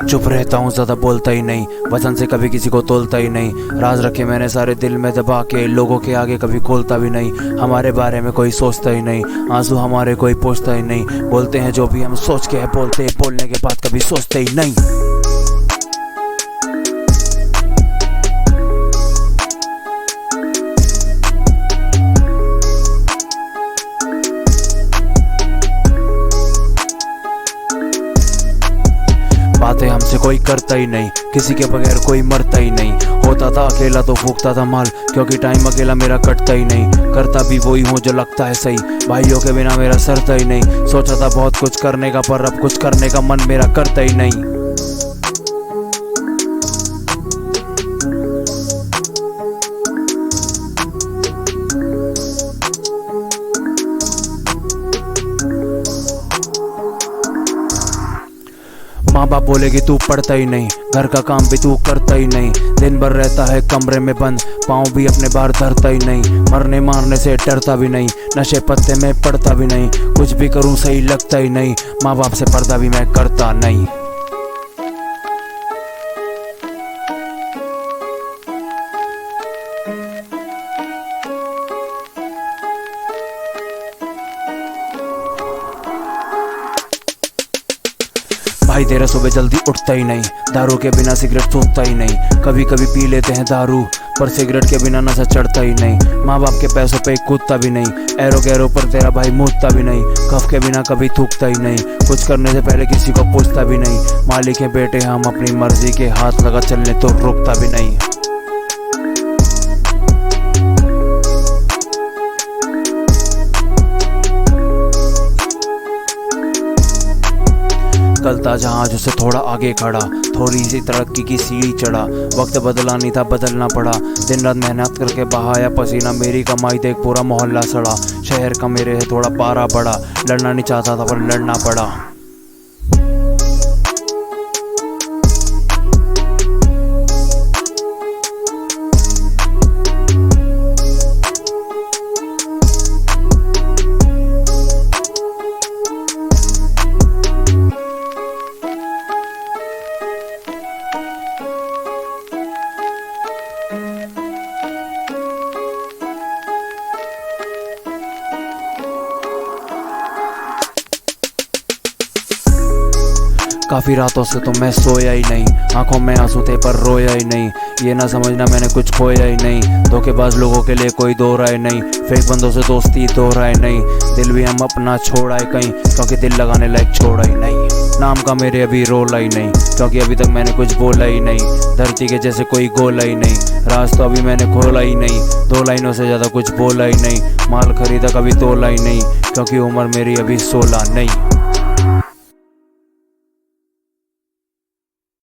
चुप रहता हूँ, ज़्यादा बोलता ही नहीं, वजन से कभी किसी को तोलता ही नहीं। राज रखे मैंने सारे दिल में दबा के, लोगों के आगे कभी खोलता भी नहीं। हमारे बारे में कोई सोचता ही नहीं, आंसू हमारे कोई पूछता ही नहीं। बोलते हैं जो भी हम सोच के है बोलते, बोलने के बाद कभी सोचते ही नहीं। बातें हमसे कोई करता ही नहीं, किसी के बगैर कोई मरता ही नहीं। होता था अकेला तो फूकता था माल, क्योंकि टाइम अकेला मेरा कटता ही नहीं। करता भी वही हूँ जो लगता है सही, भाइयों के बिना मेरा सरता ही नहीं। सोचा था बहुत कुछ करने का, पर अब कुछ करने का मन मेरा करता ही नहीं। माँ बाप बोलेगी तू पढ़ता ही नहीं, घर का काम भी तू करता ही नहीं। दिन भर रहता है कमरे में बंद, पाँव भी अपने बाहर धरता ही नहीं। मरने मारने से डरता भी नहीं, नशे पत्ते में पड़ता भी नहीं। कुछ भी करूँ सही लगता ही नहीं, माँ बाप से पर्दा भी मैं करता नहीं। भाई तेरा सुबह जल्दी उठता ही नहीं, दारू के बिना सिगरेट सूखता ही नहीं। कभी कभी पी लेते हैं दारू, पर सिगरेट के बिना नशा चढ़ता ही नहीं। माँ बाप के पैसों पे कूदता भी नहीं, एरो गैरो पर तेरा भाई मूदता भी नहीं। कफ के बिना कभी थूकता ही नहीं, कुछ करने से पहले किसी को पूछता भी नहीं। मालिक है बेटे हम अपनी मर्जी के, हाथ लगा चलने तो रुकता भी नहीं। कल था जहाज उससे थोड़ा आगे खड़ा, थोड़ी सी तरक्की की सीढ़ी चढ़ा। वक्त बदला नहीं था बदलना पड़ा, दिन रात मेहनत करके बहाया पसीना। मेरी कमाई देख पूरा मोहल्ला सड़ा, शहर का मेरे है थोड़ा पारा बड़ा। लड़ना नहीं चाहता था पर लड़ना पड़ा। काफ़ी रातों से तो मैं सोया ही नहीं, आंखों में आंसू थे पर रोया ही नहीं। ये ना समझना मैंने कुछ खोया ही नहीं, धोखेबाज लोगों के लिए कोई दो राय नहीं। फेक बंदों से दोस्ती तो राय नहीं, दिल भी हम अपना छोड़ा है कहीं, क्योंकि दिल लगाने लायक छोड़ा ही नहीं। नाम का मेरे अभी रोला ही नहीं, क्योंकि अभी तक मैंने कुछ बोला ही नहीं। धरती के जैसे कोई गोला ही नहीं, राज तो अभी मैंने खोला ही नहीं। 2 लाइनों से ज़्यादा कुछ बोला ही नहीं, माल खरीदा कभी तोला ही नहीं, क्योंकि उम्र मेरी अभी 16 नहीं।